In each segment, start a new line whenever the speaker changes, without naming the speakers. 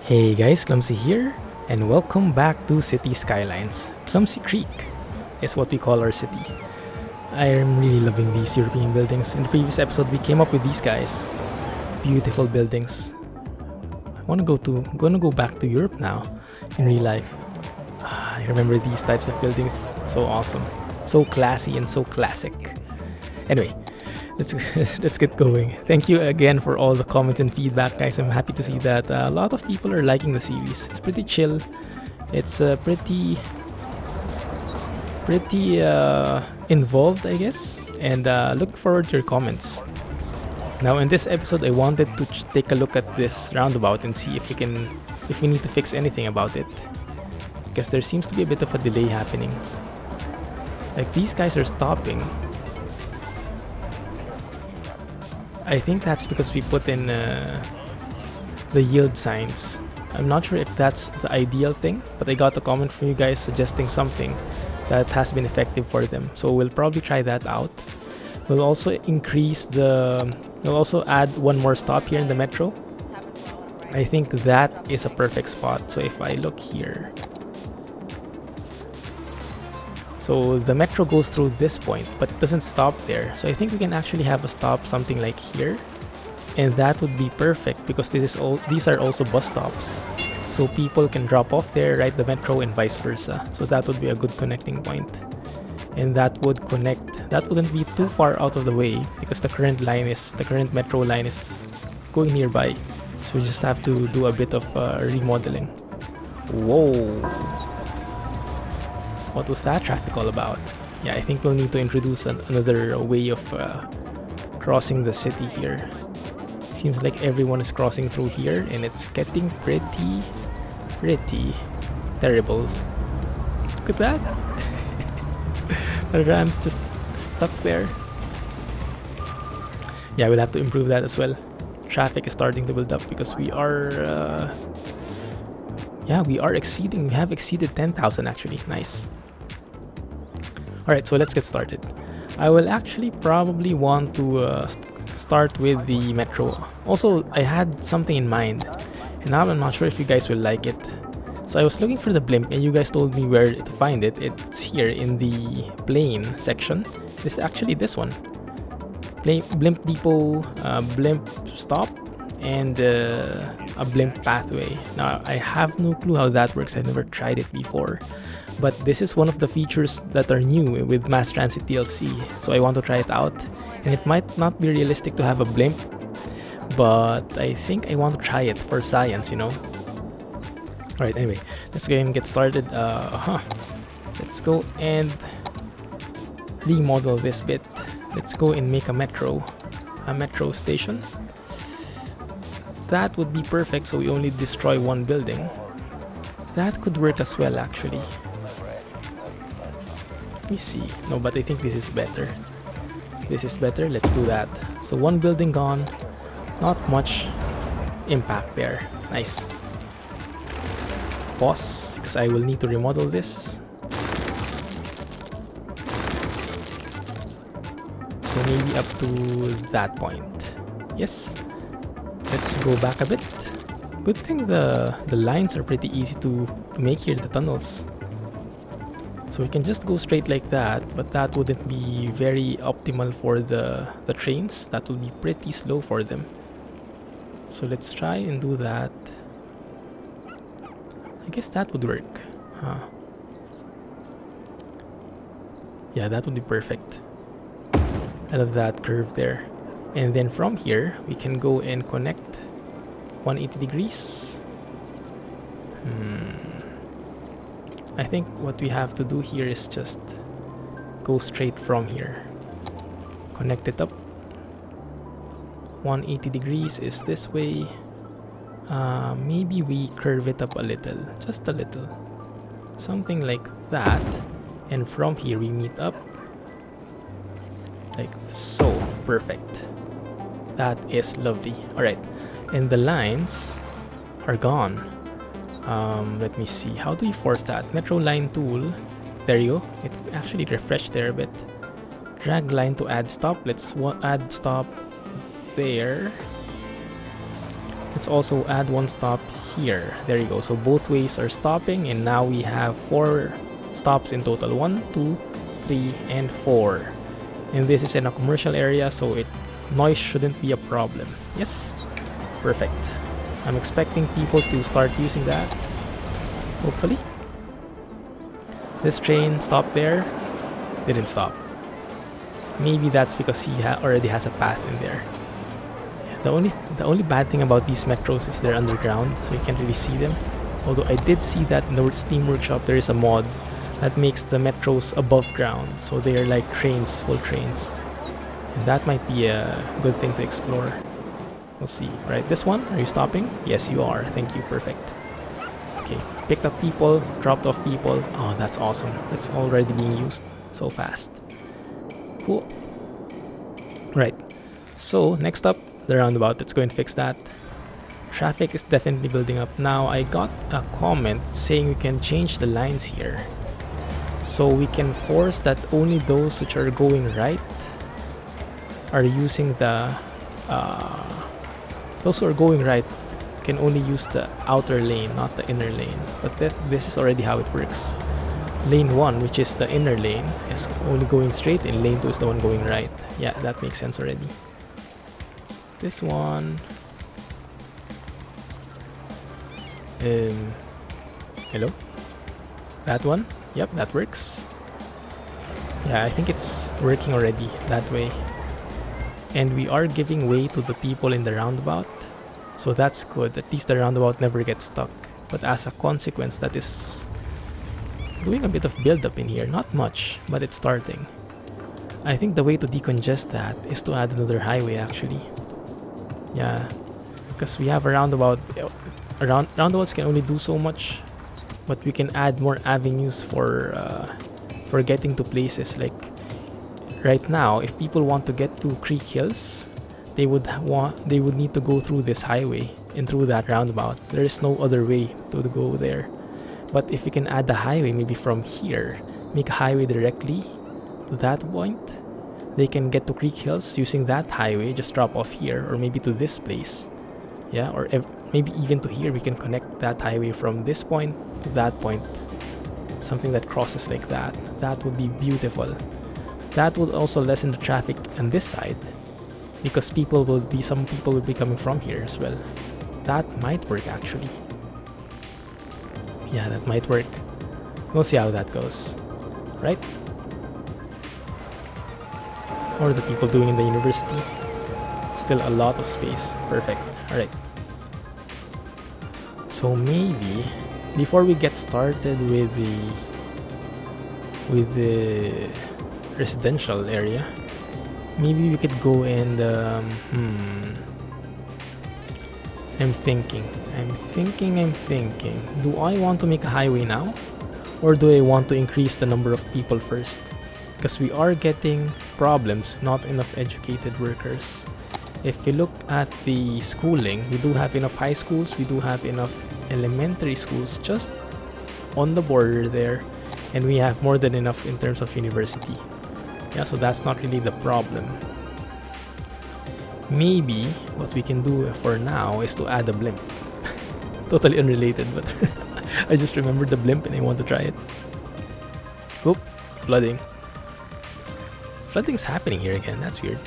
Hey guys, Clumsy here, and welcome back to City Skylines. Clumsy Creek is what we call our city. I am really loving these European buildings. In the previous episode, we came up with these guys. Beautiful buildings. Gonna go back to Europe now in real life. I remember these types of buildings. So awesome. So classy and so classic. Anyway, let's get going. Thank you again for all the comments and feedback, guys. I'm happy to see that a lot of people are liking the series. It's pretty chill. It's pretty involved, I guess, and look forward to your comments. Now, in this episode, I wanted to take a look at this roundabout and see if we need to fix anything about it, because there seems to be a bit of a delay happening. Like, these guys are stopping. I think that's because we put in the yield signs. I'm not sure if that's the ideal thing, but I got a comment from you guys suggesting something that has been effective for them. So we'll probably try that out. We'll also we'll also add one more stop here in the metro. I think that is a perfect spot. So if I look here, so the metro goes through this point, but it doesn't stop there. So I think we can actually have a stop something like here, and that would be perfect because these are also bus stops. So people can drop off there, ride the metro, and vice versa. So that would be a good connecting point. And that wouldn't be too far out of the way because the current metro line is going nearby. So we just have to do a bit of remodeling. Whoa. What was that traffic all about? Yeah, I think we'll need to introduce another way of crossing the city here. Seems like everyone is crossing through here and it's getting pretty terrible. Look at that. The ram's just stuck there. Yeah, we'll have to improve that as well. Traffic is starting to build up because we have exceeded 10,000 actually. Nice. Alright, so let's get started. I will actually probably want to start with the metro. Also, I had something in mind, and now I'm not sure if you guys will like it. So I was looking for the blimp, and you guys told me where to find it. It's here in the plane section. This is actually this one. Blimp depot, blimp stop, and a blimp pathway. Now, I have no clue how that works. I've never tried it before. But this is one of the features that are new with Mass Transit DLC, so I want to try it out. And it might not be realistic to have a blimp, but I think I want to try it for science, you know? Alright, anyway, let's go and get started. Let's go and remodel this bit. Let's go and make a metro station. That would be perfect, so we only destroy one building. That could work as well, actually. Let me see. No, but I think this is better. Let's do that. So one building gone. Not much impact there. Nice. Pause, because I will need to remodel this. So maybe up to that point. Yes. Let's go back a bit. Good thing the lines are pretty easy to make here, the tunnels. So we can just go straight like that, but that wouldn't be very optimal for the trains. That will be pretty slow for them. So let's try and do that. I guess that would work. Yeah, that would be perfect. I love that curve there. And then from here, we can go and connect 180 degrees. I think what we have to do here is just go straight from here. Connect it up. 180 degrees is this way. Maybe we curve it up a little, just a little. Something like that. And from here we meet up. Like so. Perfect. That is lovely. Alright. And the lines are gone. Let me see. How do you force that? Metro line tool. There you go. It actually refreshed there a bit. Drag line to add stop. Let's add stop there. Let's also add one stop here. There you go. So both ways are stopping, and now we have 4 stops in total. 1, 2, 3, and 4. And this is in a commercial area, so noise shouldn't be a problem. Yes, perfect. I'm expecting people to start using that, hopefully. This train stopped there, didn't stop. Maybe that's because he already has a path in there. The only bad thing about these metros is they're underground, so you can't really see them. Although I did see that in the Steam Workshop there is a mod that makes the metros above ground, so they're like trains, full trains. And that might be a good thing to explore. We'll see. Right, this one, are you stopping? Yes, you are. Thank you, perfect. Okay, picked up people, dropped off people. Oh, that's awesome. That's already being used so fast. Cool. Right, so next up, the roundabout. Let's go and fix that. Traffic is definitely building up. Now, I got a comment saying we can change the lines here. So we can force that only those which are going right are using the... those who are going right can only use the outer lane, not the inner lane. But this is already how it works. Lane 1, which is the inner lane, is only going straight, and lane 2 is the one going right. Yeah, that makes sense already. This one... hello? That one? Yep, that works. Yeah, I think it's working already that way. And we are giving way to the people in the roundabout. So that's good. At least the roundabout never gets stuck. But as a consequence, that is doing a bit of build-up in here. Not much, but it's starting. I think the way to decongest that is to add another highway, actually. Yeah, because we have a roundabout. Roundabouts can only do so much, but we can add more avenues for getting to places. Like right now, if people want to get to Creek Hills, they would need to go through this highway and through that roundabout. There is no other way to go there. But if we can add the highway, maybe from here, make a highway directly to that point, they can get to Creek Hills using that highway, just drop off here, or maybe to this place. Yeah, or maybe even to here, we can connect that highway from this point to that point. Something that crosses like that. That would be beautiful. That would also lessen the traffic on this side, because some people will be coming from here as well. That might work, actually. Yeah, that might work. We'll see how that goes. Right? Or the people doing in the university. Still a lot of space. Perfect. Alright. So maybe before we get started with the residential area, maybe we could go and I'm thinking. Do I want to make a highway now? Or do I want to increase the number of people first? Because we are getting problems, not enough educated workers. If you look at the schooling, we do have enough high schools, we do have enough elementary schools just on the border there, and we have more than enough in terms of university. Yeah, so that's not really the problem. Maybe what we can do for now is to add a blimp. Totally unrelated, but I just remembered the blimp and I want to try it. Oop, flooding. Flooding's happening here again, that's weird.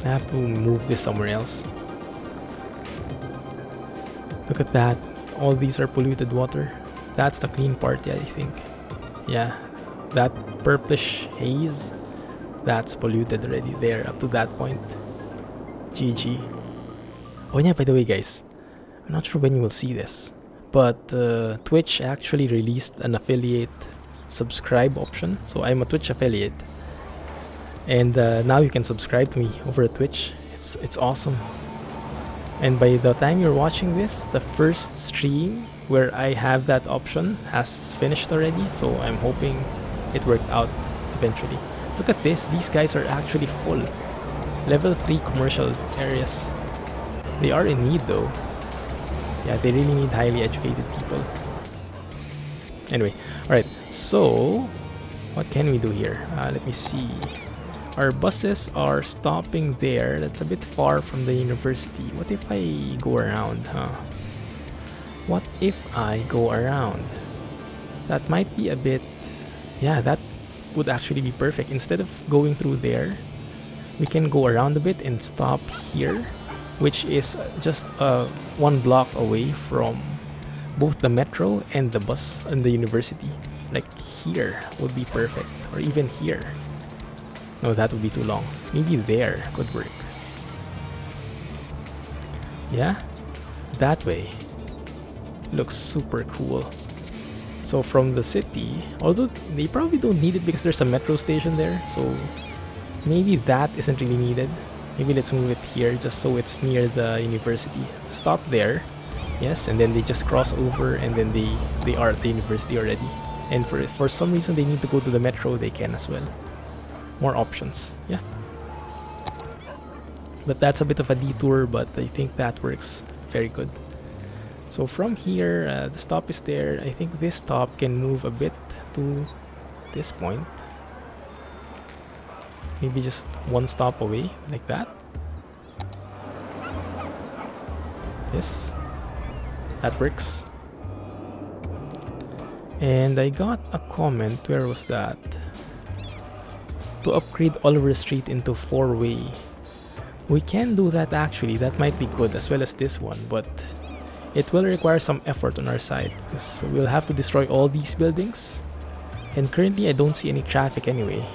I have to move this somewhere else. Look at that. All these are polluted water. That's the clean part, yeah, I think. Yeah, that purplish haze, that's polluted already there up to that point. GG. Oh yeah, by the way guys, I'm not sure when you will see this, but Twitch actually released an affiliate subscribe option. So I'm a Twitch affiliate, and now you can subscribe to me over at Twitch. It's awesome. And by the time you're watching this, the first stream where I have that option has finished already, so I'm hoping it worked out eventually. Look at this, these guys are actually full. Level 3 commercial areas. They are in need though. Yeah, they really need highly educated people. Anyway, alright, so what can we do here? Let me see. Our buses are stopping there. That's a bit far from the university. What if I go around, huh? What if I go around? That might be a bit... Yeah, that would actually be perfect. Instead of going through there, we can go around a bit and stop here, which is just 1 block away from both the metro and the bus and the university. Like here would be perfect, or even here. No, that would be too long. Maybe there could work. Yeah, that way. Looks super cool. So from the city, although they probably don't need it because there's a metro station there, so maybe that isn't really needed. Maybe let's move it here just so it's near the university. Stop there, yes, and then they just cross over and then they are at the university already. And for some reason they need to go to the metro, they can as well. More options, yeah. But that's a bit of a detour, but I think that works very good. So from here, the stop is there. I think this stop can move a bit to this point. Maybe just 1 stop away, like that. Yes, that works. And I got a comment, where was that? To upgrade Oliver Street into 4-way. We can do that actually, that might be good, as well as this one, but it will require some effort on our side because we'll have to destroy all these buildings. And currently I don't see any traffic anyway,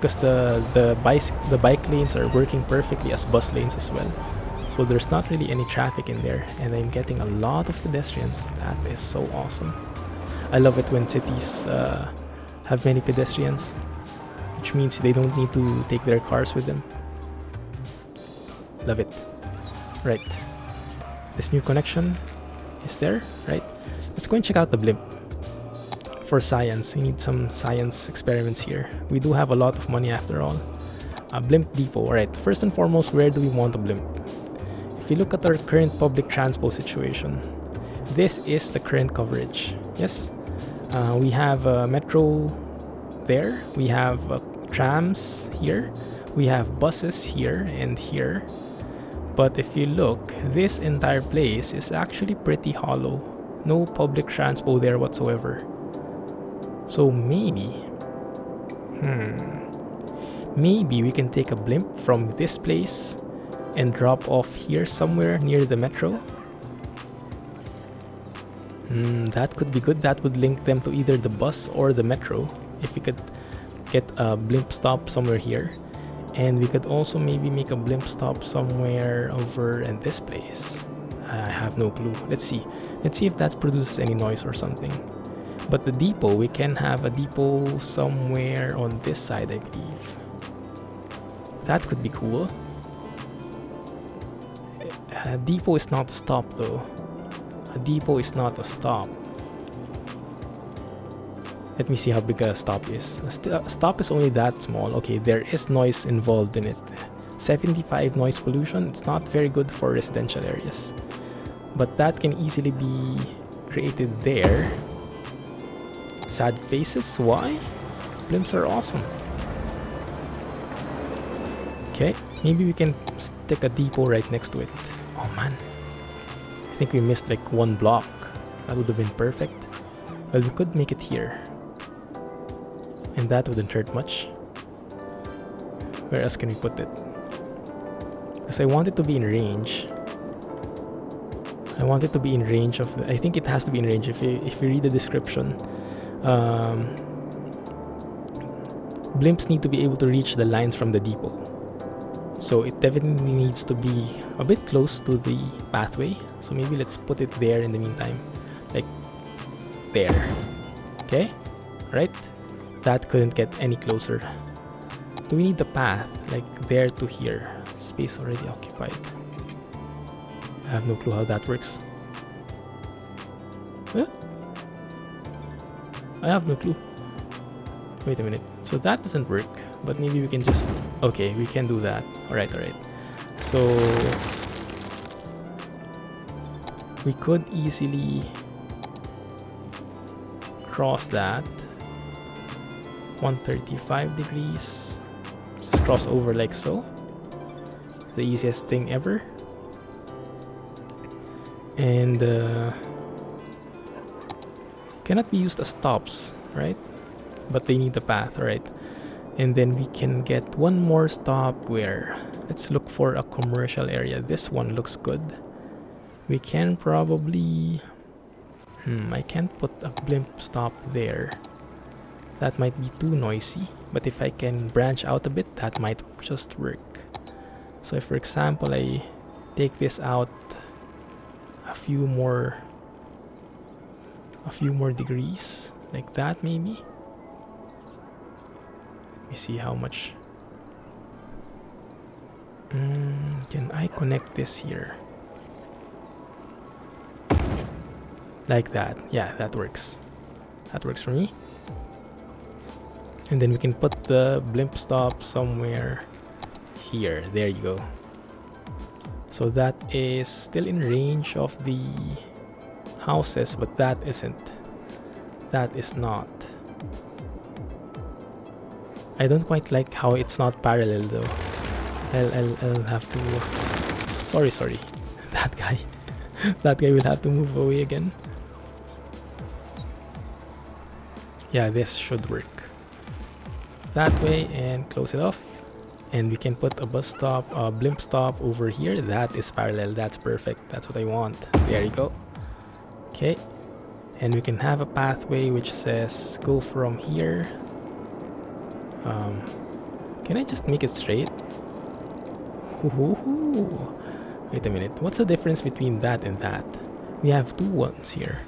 because the bike lanes are working perfectly as bus lanes as well. So there's not really any traffic in there, and I'm getting a lot of pedestrians. That is so awesome. I love it when cities have many pedestrians, which means they don't need to take their cars with them. Love it. Right. This new connection is there, right? Let's go and check out the blimp. For science, we need some science experiments here. We do have a lot of money after all. A blimp depot. Alright, first and foremost, where do we want a blimp? If you look at our current public transpo situation, this is the current coverage. Yes, we have metro there, we have trams here, we have buses here and here. But if you look, this entire place is actually pretty hollow. No public transpo there whatsoever. So maybe we can take a blimp from this place and drop off here somewhere near the metro. That could be good. That would link them to either the bus or the metro. If we could get a blimp stop somewhere here. And we could also maybe make a blimp stop somewhere over in this place. I have no clue. Let's see. Let's see if that produces any noise or something. But the depot, we can have a depot somewhere on this side, I believe. That could be cool. A depot is not a stop though. A depot is not a stop. Let me see how big a stop is. A stop is only that small. Okay, there is noise involved in it. 75 noise pollution. It's not very good for residential areas. But that can easily be created there. Sad faces. Why? Blimps are awesome. Okay, maybe we can stick a depot right next to it. Oh man. I think we missed like 1 block. That would have been perfect. Well, we could make it here. And that wouldn't hurt much. Where else can we put it? Because I want it to be in range. I want it to be in range of the... I think it has to be in range. If you read the description, blimps need to be able to reach the lines from the depot. So it definitely needs to be a bit close to the pathway. So maybe let's put it there in the meantime. Like there. Okay? Right? That couldn't get any closer. Do we need the path? Like there to here. Space already occupied. I have no clue how that works. Huh? I have no clue. Wait a minute. So that doesn't work. But maybe we can just... Okay, we can do that. Alright, alright. So... we could easily... cross that. 135 degrees. Just cross over like so. The easiest thing ever. And cannot be used as stops, right? But they need the path, right? And then we can get one more stop where, let's look for a commercial area. This one looks good. We can probably, I can't put a blimp stop there. That might be too noisy. But if I can branch out a bit, that might just work. So if, for example, I take this out a few more degrees, like that maybe. Let me see how much. Can I connect this here? Like that. Yeah, that works. That works for me. And then we can put the blimp stop somewhere here. There you go. So that is still in range of the houses, but that isn't. That is not. I don't quite like how it's not parallel though. I'll have to. Sorry. That guy. That guy will have to move away again. Yeah, this should work. That way and close it off. And we can put a bus stop, a blimp stop over here. That is parallel. That's perfect. That's what I want. There you go. Okay. And we can have a pathway which says go from here. Can I just make it straight? Wait a minute. What's the difference between that and that? We have two ones here.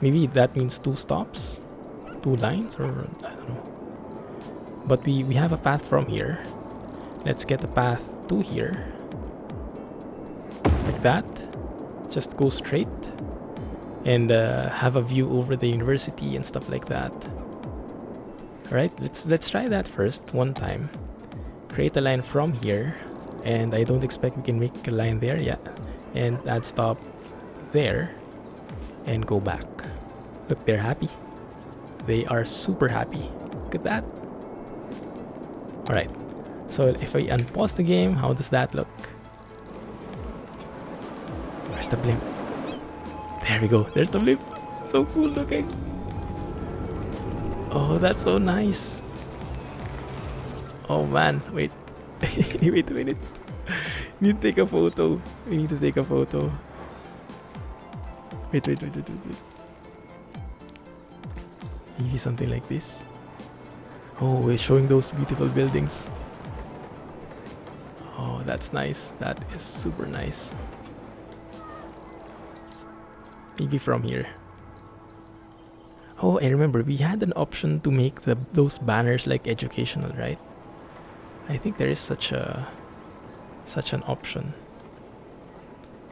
Maybe that means two stops? Two lines, or I don't know. But we have a path from here. Let's get a path to here. Like that. Just go straight. And have a view over the university and stuff like that. Alright, let's try that first, one time. Create a line from here. And I don't expect we can make a line there yet. And add stop there. And go back. Look, they're happy. They are super happy. Look at that. Alright, so if I unpause the game, how does that look? Where's the blimp? There we go, there's the blimp. So cool looking. Oh, that's so nice. Oh man, wait. Wait a minute. We need to take a photo. Wait. Maybe something like this. Oh, we're showing those beautiful buildings. Oh, that's nice. That is super nice. Maybe from here. Oh, I remember we had an option to make those banners like educational, right? I think there is such an option.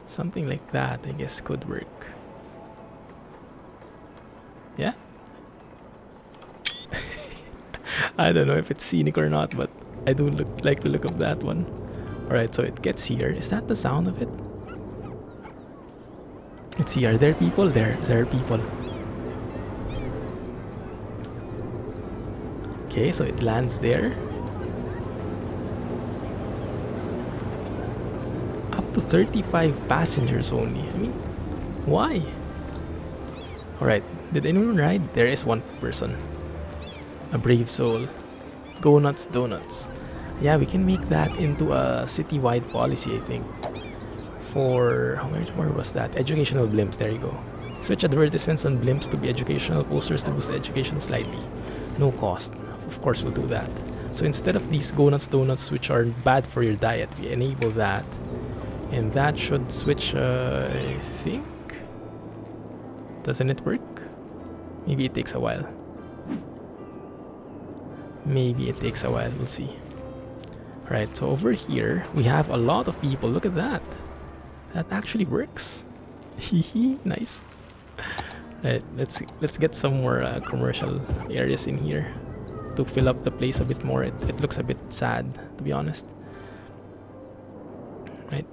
Something like that, I guess, could work. Yeah? I don't know if it's scenic or not, but I do like the look of that one. Alright, so it gets here. Is that the sound of it? Let's see, are there people? There are people. Okay, so it lands there. Up to 35 passengers only. I mean, why? Alright, did anyone ride? There is one person. A brave soul. Go nuts, donuts. Yeah, we can make that into a citywide policy, I think. For where was that? Educational blimps. There you go. Switch advertisements on blimps to be educational posters to boost education slightly. No cost. Of course, we'll do that. So instead of these go nuts, donuts, which are bad for your diet, we enable that, and that should switch. I think. Doesn't it work? Maybe it takes a while. We'll see. Alright, so over here we have a lot of people. Look at that. That actually works. Hehe, nice. Right, let's get some more commercial areas in here to fill up the place a bit more. It looks a bit sad, to be honest. Right,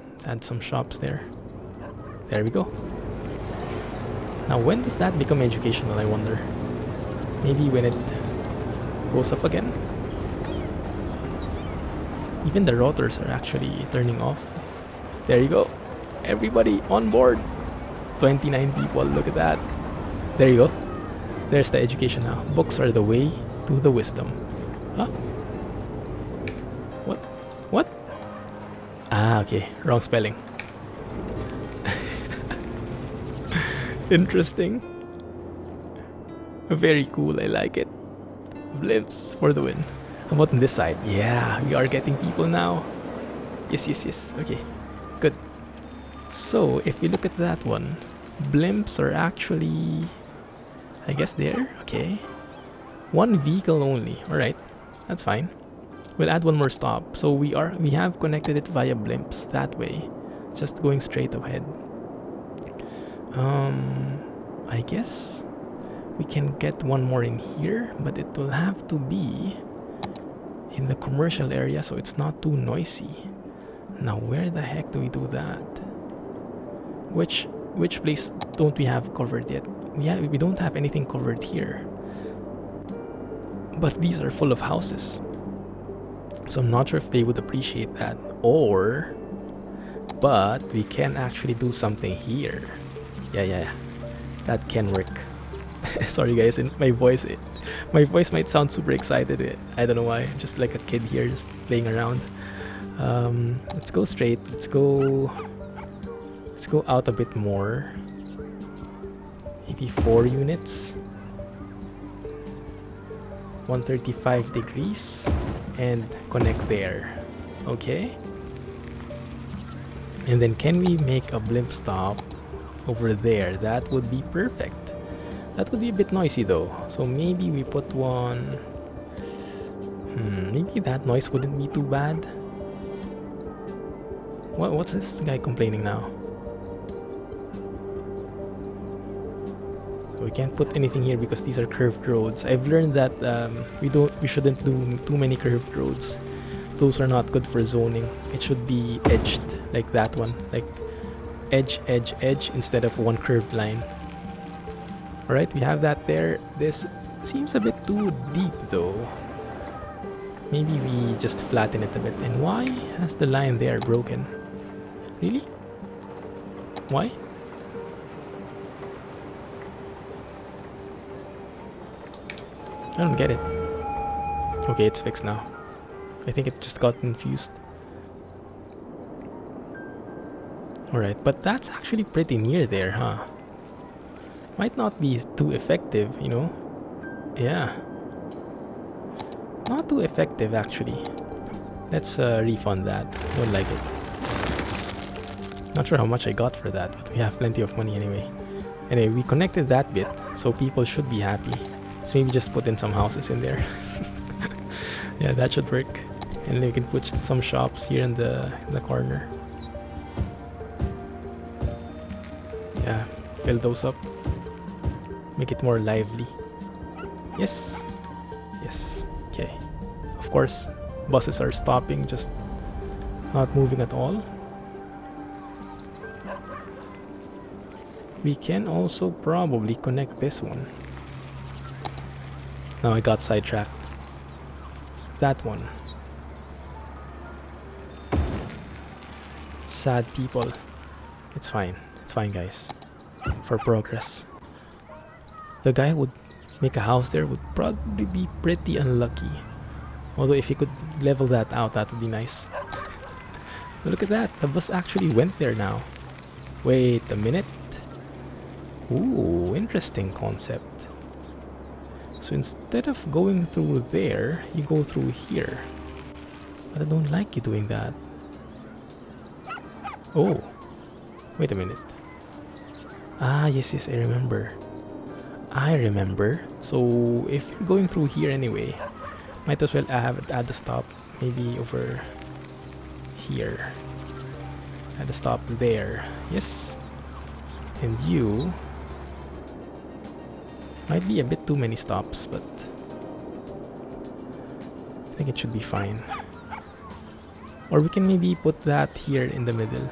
let's add some shops there. There we go. Now when does that become educational, I wonder? Maybe when it Goes up again. Even the rotors are actually turning off. There you go. Everybody on board. 29 people, look at that. There you go. There's the education now. Books are the way to the wisdom. Huh? What? What? Ah, okay. Wrong spelling. Interesting. Very cool, I like it. Blimps for the win. How about on this side? Yeah, we are getting people now. Yes, yes, yes. Okay, good. So, if you look at that one, blimps are actually, I guess there. Okay. One vehicle only. Alright, that's fine. We'll add one more stop. So we have connected it via blimps that way. Just going straight ahead. I guess we can get one more in here, but it will have to be in the commercial area so it's not too noisy. Now where the heck do we do that? Which place don't we have covered yet? We don't have anything covered here. But these are full of houses. So I'm not sure if they would appreciate that. But we can actually do something here. Yeah. That can work. Sorry guys, my voice might sound super excited. I don't know why. I'm just like a kid here, just playing around. Let's go straight. Let's go out a bit more. Maybe 4 units. 135 degrees and connect there. Okay. And then can we make a blimp stop over there? That would be perfect. That would be a bit noisy though. So maybe we put one. Maybe that noise wouldn't be too bad. What's this guy complaining now? So we can't put anything here because these are curved roads. I've learned that we shouldn't do too many curved roads. Those are not good for zoning. It should be edged like that one, like edge instead of one curved line. Alright, we have that there. This seems a bit too deep though. Maybe we just flatten it a bit. And why has the line there broken? Really? Why? I don't get it. Okay, it's fixed now. I think it just got confused. Alright, but that's actually pretty near there, huh? Might not be too effective, you know? Yeah. Not too effective, actually. Let's refund that. Don't like it. Not sure how much I got for that, but we have plenty of money anyway. Anyway, we connected that bit, so people should be happy. Let's maybe just put in some houses in there. Yeah, that should work. And then we can put some shops here in the corner. Yeah, fill those up. Make it more lively. Yes. Yes. Okay. Of course, buses are stopping, just not moving at all. We can also probably connect this one. Now I got sidetracked. That one. Sad people. It's fine. It's fine, guys. For progress. The guy who would make a house there would probably be pretty unlucky. Although if he could level that out, that would be nice. But look at that. The bus actually went there now. Wait a minute. Ooh, interesting concept. So instead of going through there, you go through here. But I don't like you doing that. Oh, wait a minute. Ah, yes, I remember. So if you're going through here anyway, might as well add a stop maybe over here. Add a stop there. Yes. And you might be a bit too many stops, but I think it should be fine. Or we can maybe put that here in the middle.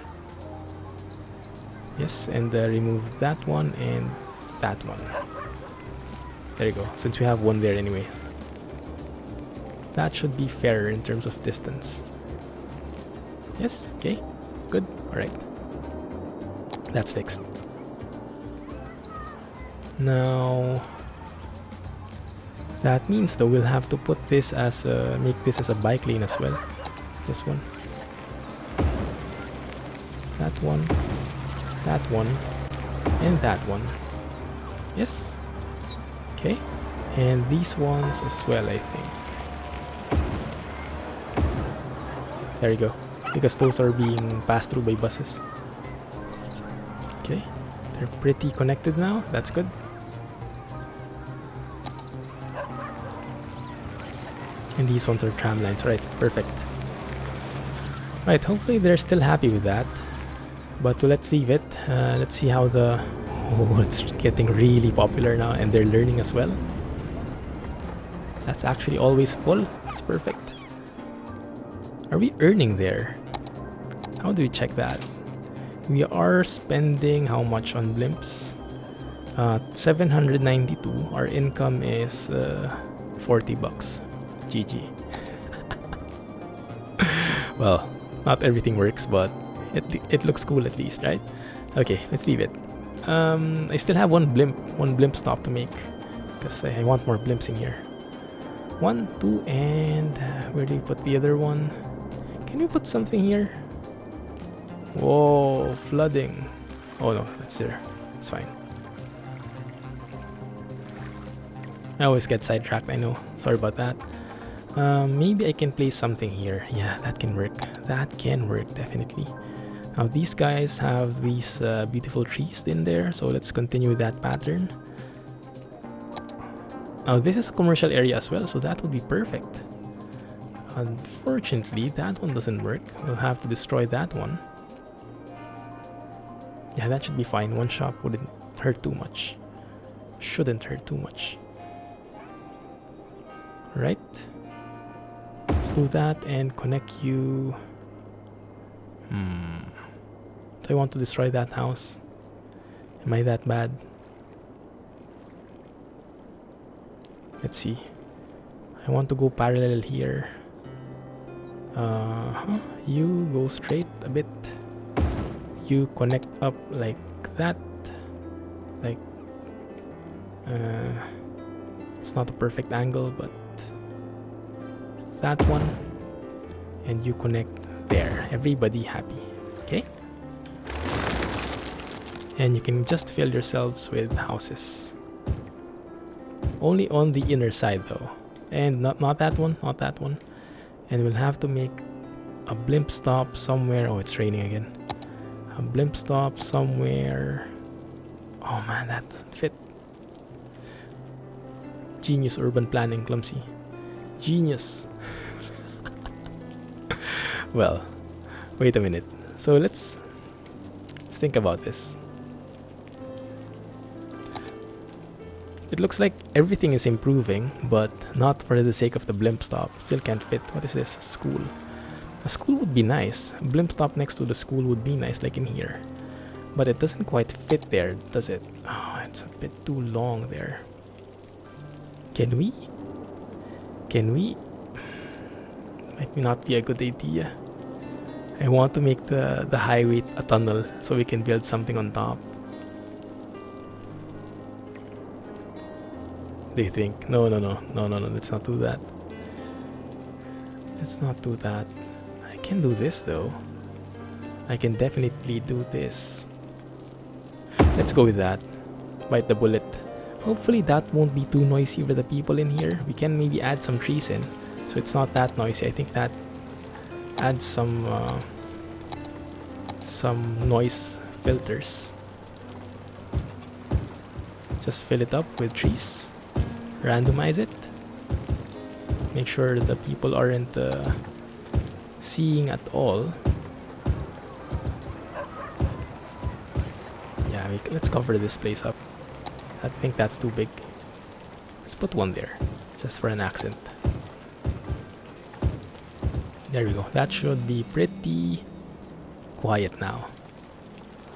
Yes, and remove that one and that one. There you go, since we have one there anyway. That should be fairer in terms of distance. Yes, okay, good, alright. That's fixed. Now, that means though we'll have to put this as make this as a bike lane as well. This one. That one. That one. And that one. Yes. Okay. And these ones as well, I think. There you go. Because those are being passed through by buses. Okay. They're pretty connected now. That's good. And these ones are tram lines. Right. Perfect. Right. Hopefully they're still happy with that. But let's leave it. Let's see how the... Oh, it's getting really popular now. And they're learning as well. That's actually always full. It's perfect. Are we earning there? How do we check that? We are spending how much on blimps? 792. Our income is 40 bucks. GG. Well, not everything works, but it looks cool at least, right? Okay, let's leave it. I still have one blimp stop to make because I want more blimps in here. 1, 2, and where do we put the other one? Can we put something here? Whoa, flooding. Oh no, that's there. It's fine. I always get sidetracked, I know. Sorry about that. Maybe I can place something here. Yeah, that can work. That can work, definitely. Now these guys have these beautiful trees in there, so let's continue with that pattern. Now this is a commercial area as well, so that would be perfect. Unfortunately, that one doesn't work. We'll have to destroy that one. Yeah, that should be fine. One shop wouldn't hurt too much. Shouldn't hurt too much. Right. Let's do that and connect you. Do I want to destroy that house? Am I that bad? Let's see. I want to go parallel here. You go straight a bit. You connect up like that. Like, it's not a perfect angle, but that one. And you connect there. Everybody happy. Okay? And you can just fill yourselves with houses. Only on the inner side though. And not that one, not that one. And we'll have to make a blimp stop somewhere. Oh, it's raining again. A blimp stop somewhere. Oh man, that doesn't fit. Genius urban planning, Clumsy. Genius. Well, wait a minute. So let's think about this. It looks like everything is improving, but not for the sake of the blimp stop. Still can't fit. What is this? School. A school would be nice. A blimp stop next to the school would be nice, like in here. But it doesn't quite fit there, does it? Oh, it's a bit too long there. Can we? Might not be a good idea. I want to make the highway a tunnel so we can build something on top. They think, no, let's not do that. Let's not do that. I can do this though. I can definitely do this. Let's go with that. Bite the bullet. Hopefully that won't be too noisy for the people in here. We can maybe add some trees in, so it's not that noisy. I think that adds some noise filters. Just fill it up with trees. Randomize it. Make sure the people aren't seeing at all. Yeah, let's cover this place up. I think that's too big. Let's put one there, just for an accent. There we go. That should be pretty quiet now.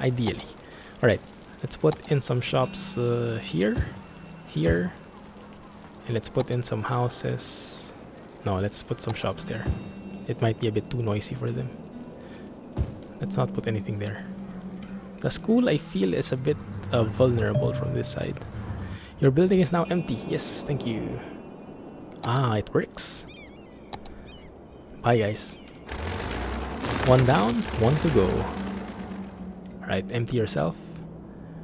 Ideally. Alright, let's put in some shops here, and let's put in some houses No, let's put some shops there. It might be a bit too noisy for them. Let's not put anything there. The school, I feel, is a bit vulnerable from this side. Your building is now empty. Yes, thank you. Ah, it works. Bye, guys. One down, one to go. Alright, empty yourself.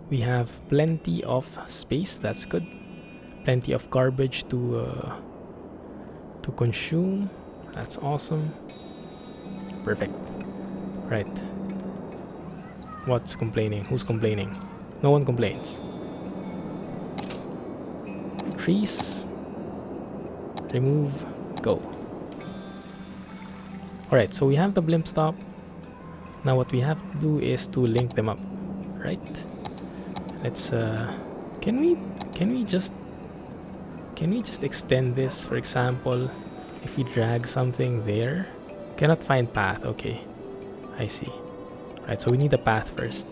We have plenty of space. That's good. Plenty of garbage to consume. That's awesome. Perfect. Right. What's complaining? Who's complaining? No one complains. Trees. Remove. Go. Alright, so we have the blimp stop. Now what we have to do is to link them up. Right? Let's can we just extend this, for example, if we drag something there? Cannot find path. Okay, I see. Right, so we need a path first.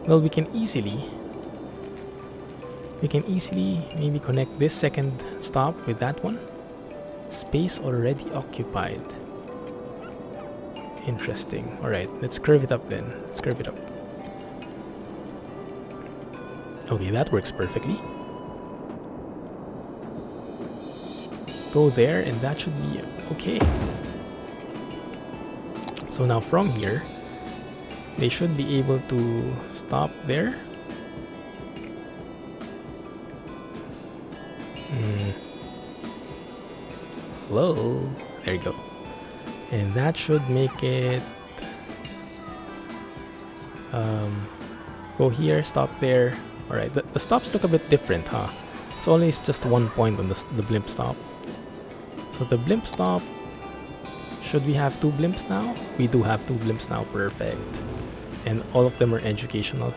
Well, we can easily maybe connect this second stop with that one. Space already occupied. Interesting. Alright, let's curve it up then. Let's curve it up. Okay, that works perfectly. Go there and that should be okay. So now from here, they should be able to stop there. Hello. There you go. And that should make it go here, stop there. Alright, the stops look a bit different, huh? It's always just 1 point on the blimp stop. So the blimp stop, should we have 2 blimps now? We do have 2 blimps now, perfect. And all of them are educational.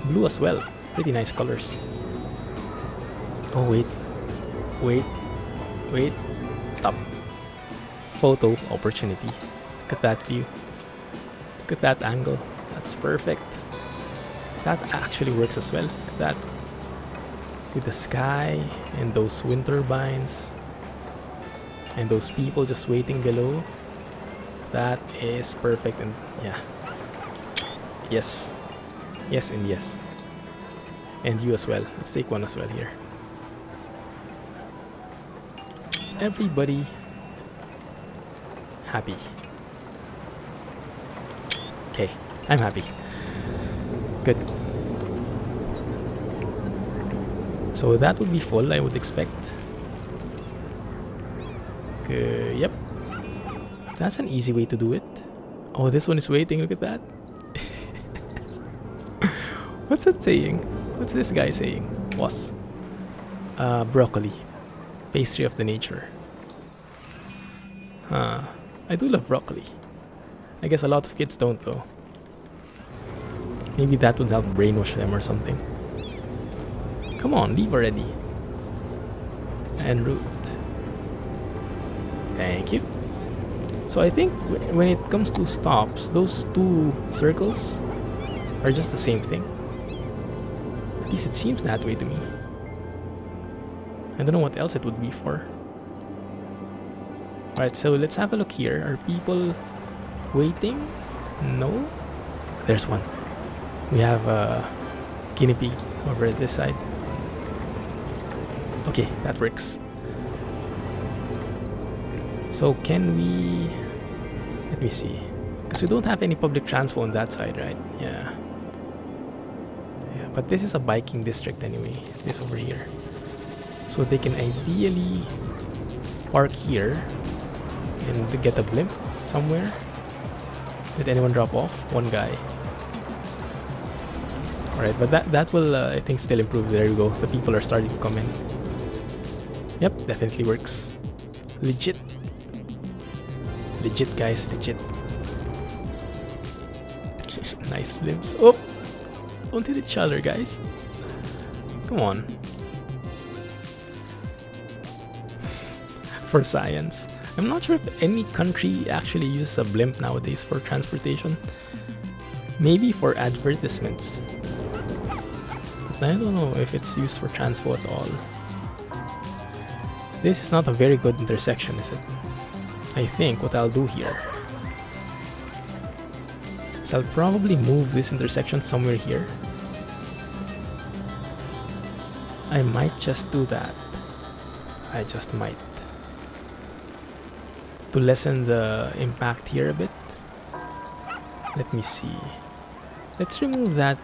Blue as well, pretty nice colors. Oh wait, stop. Photo opportunity. Look at that view. Look at that angle. That's perfect. That actually works as well. Look at that. With the sky and those wind turbines and those people just waiting below. That is perfect. And yeah. Yes. Yes and yes. And you as well. Let's take one as well here. Everybody happy. Okay, I'm happy. Good. So that would be full, I would expect. Yep. That's an easy way to do it. Oh, this one is waiting. Look at that. What's that saying? What's this guy saying? Was broccoli. Pastry of the nature. Huh. I do love broccoli. I guess a lot of kids don't though. Maybe that would help brainwash them or something. Come on, leave already. And root. Thank you. So I think when it comes to stops, those 2 circles are just the same thing. At least it seems that way to me. I don't know what else it would be for. Alright, so let's have a look here. Are people waiting? No? There's one. We have a guinea pig over at this side. Okay, that works. So can we... Let me see. Because we don't have any public transport on that side, right? Yeah. Yeah, but this is a biking district anyway. This over here. So they can ideally park here and get a blimp somewhere. Did anyone drop off? One guy. Alright, but that will I think still improve. There you go. The people are starting to come in. Yep, definitely works. Legit. Legit, guys. Legit. Nice blimps. Oh! Don't hit each other, guys. Come on. For science. I'm not sure if any country actually uses a blimp nowadays for transportation. Maybe for advertisements. But I don't know if it's used for transport at all. This is not a very good intersection, is it? I think what I'll do here is I'll probably move this intersection somewhere here. I might just do that. I just might. To lessen the impact here a bit. Let me see. Let's remove that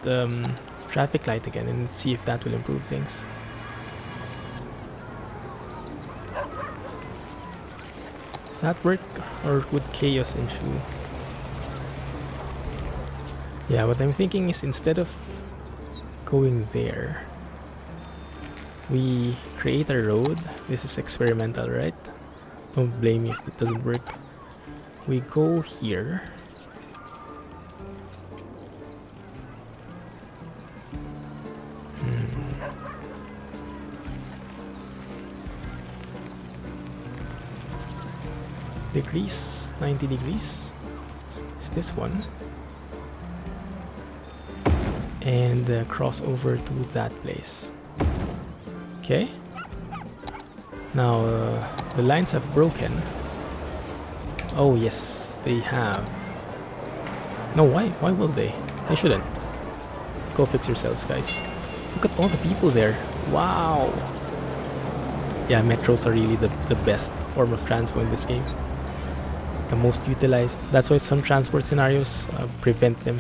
traffic light again and see if that will improve things. Does that work, or would chaos ensue? Yeah, what I'm thinking is instead of going there, we create a road. This is experimental, right? Don't blame me if it doesn't work. We go here. Degrees, 90 degrees. Is this one? And cross over to that place. Okay. Now the lines have broken. Oh yes, they have. No, why? Why will they? They shouldn't. Go fix yourselves, guys. Look at all the people there. Wow. Yeah, metros are really the best form of transpo in this game. The most utilized. That's why some transport scenarios prevent them.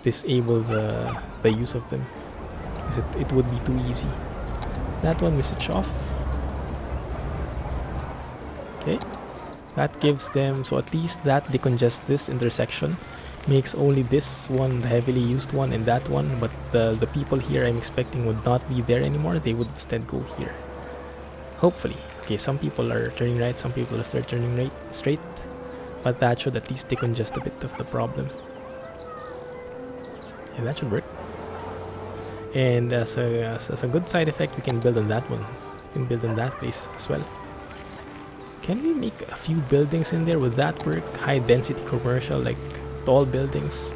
Disable the use of them. Because it would be too easy. That one we switch off. Okay. That gives them, so at least that decongests this intersection. Makes only this one the heavily used one and that one, but the people here I'm expecting would not be there anymore. They would instead go here. Hopefully. Okay, some people are turning right, some people are start turning right straight. But that should at least decongest a bit of the problem. Yeah, that should work. And as a good side effect, we can build on that one. We can build on that place as well. Can we make a few buildings in there? Would that work? High density commercial, like tall buildings.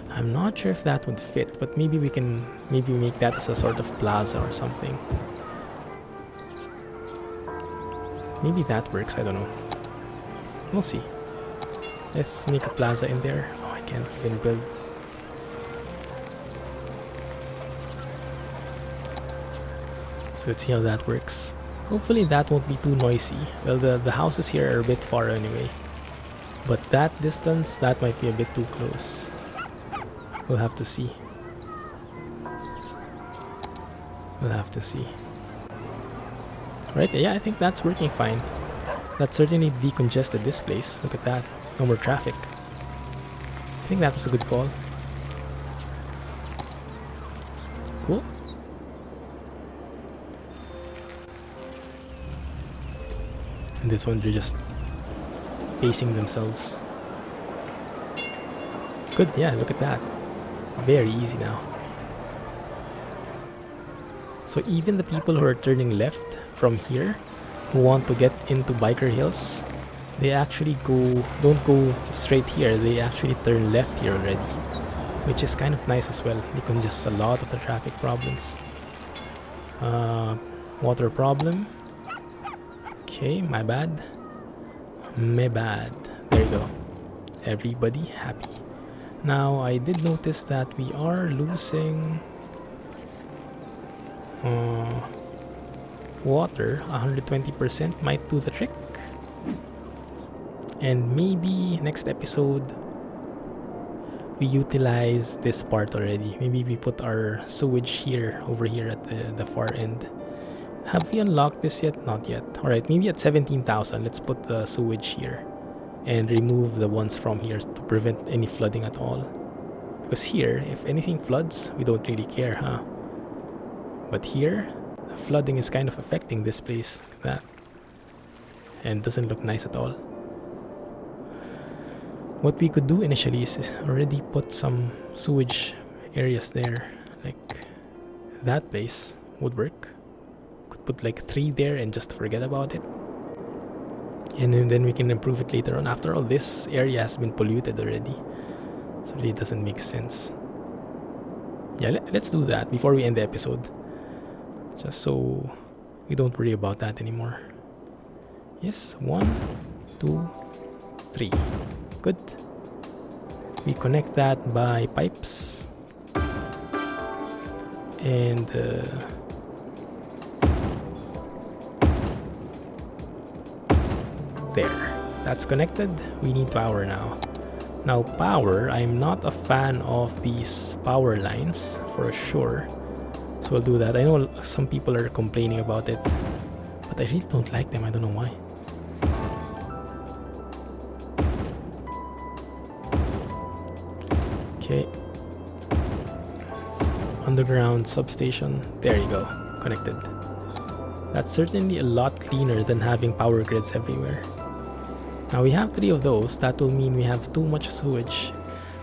I'm not sure if that would fit, but maybe we can make that as a sort of plaza or something. Maybe that works, I don't know. We'll see. Let's make a plaza in there. Oh, I can't even build. So let's see how that works. Hopefully that won't be too noisy. Well, the houses here are a bit far anyway. But that distance, that might be a bit too close. We'll have to see. We'll have to see. Right, yeah, I think that's working fine. That certainly decongested this place. Look at that. No more traffic. I think that was a good call. Cool. And this one, they're just facing themselves. Good, yeah, look at that. Very easy now. So even the people who are turning left from here, who want to get into Biker Hills, they actually don't go straight here, they actually turn left here already. Which is kind of nice as well. They congest a lot of the traffic problems. Water problem. Okay, my bad. My bad. There you go. Everybody happy. Now, I did notice that we are losing water. 120% might do the trick. And maybe next episode we utilize this part already. Maybe we put our sewage here, over here at the far end. Have we unlocked this yet? Not yet. Alright, maybe at 17,000, let's put the sewage here. And remove the ones from here to prevent any flooding at all. Because here, if anything floods, we don't really care, huh? But here, the flooding is kind of affecting this place. Look at that. And it doesn't look nice at all. What we could do initially is already put some sewage areas there. Like that place would work. Could put like 3 there and just forget about it. And then we can improve it later on. After all, this area has been polluted already. So it really doesn't make sense. Yeah, let's do that before we end the episode. Just so We don't worry about that anymore. Yes, 1, 2, 3. Good. We connect that by pipes. And there. That's connected. We need power now. Now power, I'm not a fan of these power lines for sure. So we'll do that. I know some people are complaining about it, but I really don't like them. I don't know why. Okay. Underground substation. There you go. Connected. That's certainly a lot cleaner than having power grids everywhere. Now we have 3 of those. That will mean we have too much sewage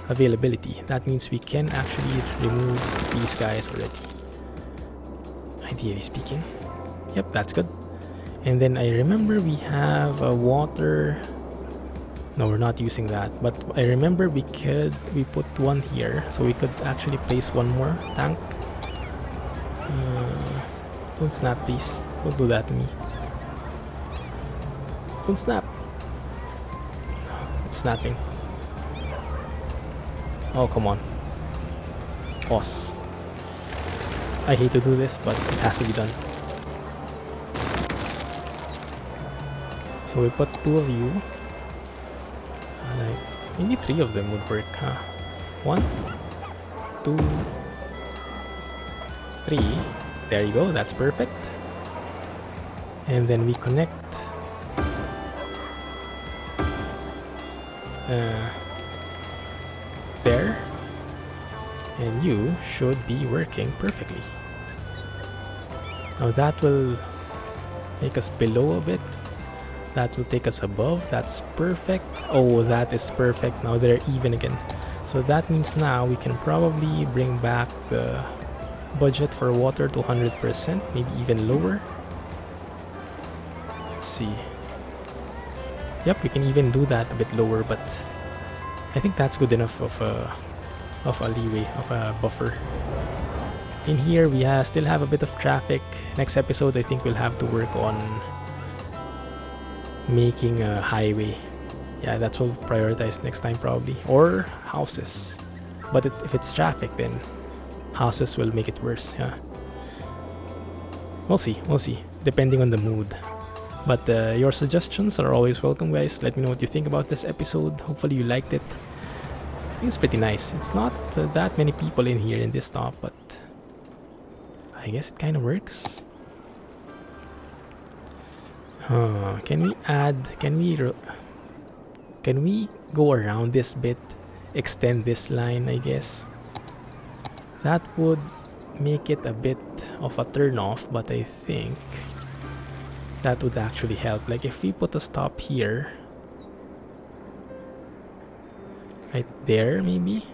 availability. That means we can actually remove these guys already. Ideally speaking. Yep, that's good. And then I remember we have a water. No, we're not using that. But I remember we put one here, so we could actually place one more tank. Don't snap, please. Don't do that to me. Don't snap. It's snapping. Oh, come on. Pause. I hate to do this, but it has to be done. So we put 2 of you. Like, maybe 3 of them would work, huh? 1, 2, 3. There you go, that's perfect. And then we connect there. And you should be working perfectly. Now that will make us below a bit. That will take us above. That's perfect. Oh, that is perfect. Now they're even again. So that means now we can probably bring back the budget for water to 100%, maybe even lower. Let's see. Yep, we can even do that a bit lower, but I think that's good enough of a leeway, of a buffer. In here, we still have a bit of traffic. Next episode, I think we'll have to work on making a highway. Yeah, that's what we'll prioritize next time probably. Or houses. But if it's traffic, then houses will make it worse. Yeah. We'll see. Depending on the mood. But your suggestions are always welcome, guys. Let me know what you think about this episode. Hopefully you liked it. I think it's pretty nice. It's not that many people in here in this top, but I guess it kind of works. Can we add? Can we go around this bit? Extend this line, I guess. That would make it a bit of a turn off, but I think that would actually help. Like if we put a stop here, right there maybe,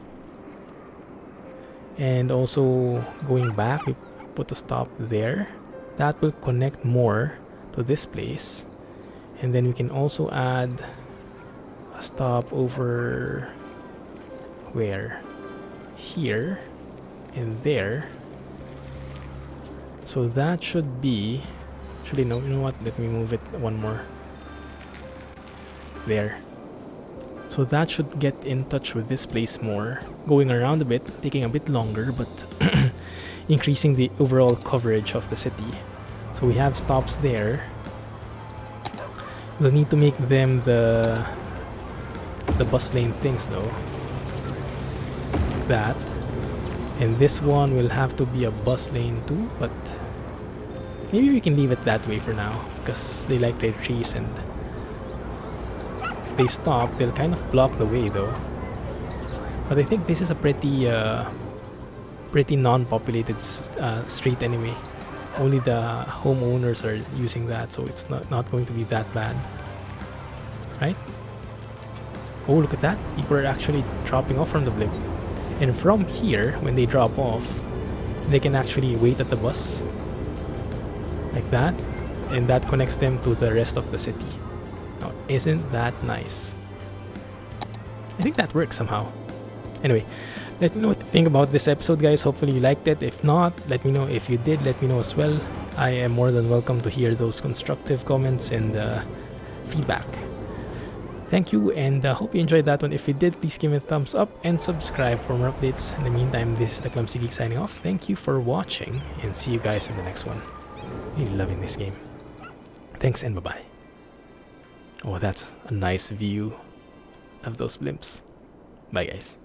and also going back we put a stop there, that will connect more to this place. And then we can also add a stop over where? Here and there. So that should be, actually no, you know what, let me move it one more there. So that should get in touch with this place more, going around a bit, taking a bit longer, but increasing the overall coverage of the city. So we have stops there. We'll need to make them the bus lane things though, like that. And this one will have to be a bus lane too, but maybe we can leave it that way for now, because they like their trees, and if they stop, they'll kind of block the way though. But I think this is a pretty non-populated street anyway. Only the homeowners are using that, so it's not going to be that bad, right? Oh, look at that! People are actually dropping off from the Blimp. And from here, when they drop off, they can actually wait at the bus like that, and that connects them to the rest of the city. Now, isn't that nice? I think that works somehow. Anyway, let me know what you think about this episode, guys. Hopefully you liked it. If not, let me know. If you did, let me know as well. I am more than welcome to hear those constructive comments and feedback. Thank you, and hope you enjoyed that one. If you did, please give it a thumbs up and subscribe for more updates. In the meantime, this is the Clumsy Geek signing off. Thank you for watching, and see you guys in the next one. Really loving this game. Thanks, and bye-bye. Oh, that's a nice view of those blimps. Bye, guys.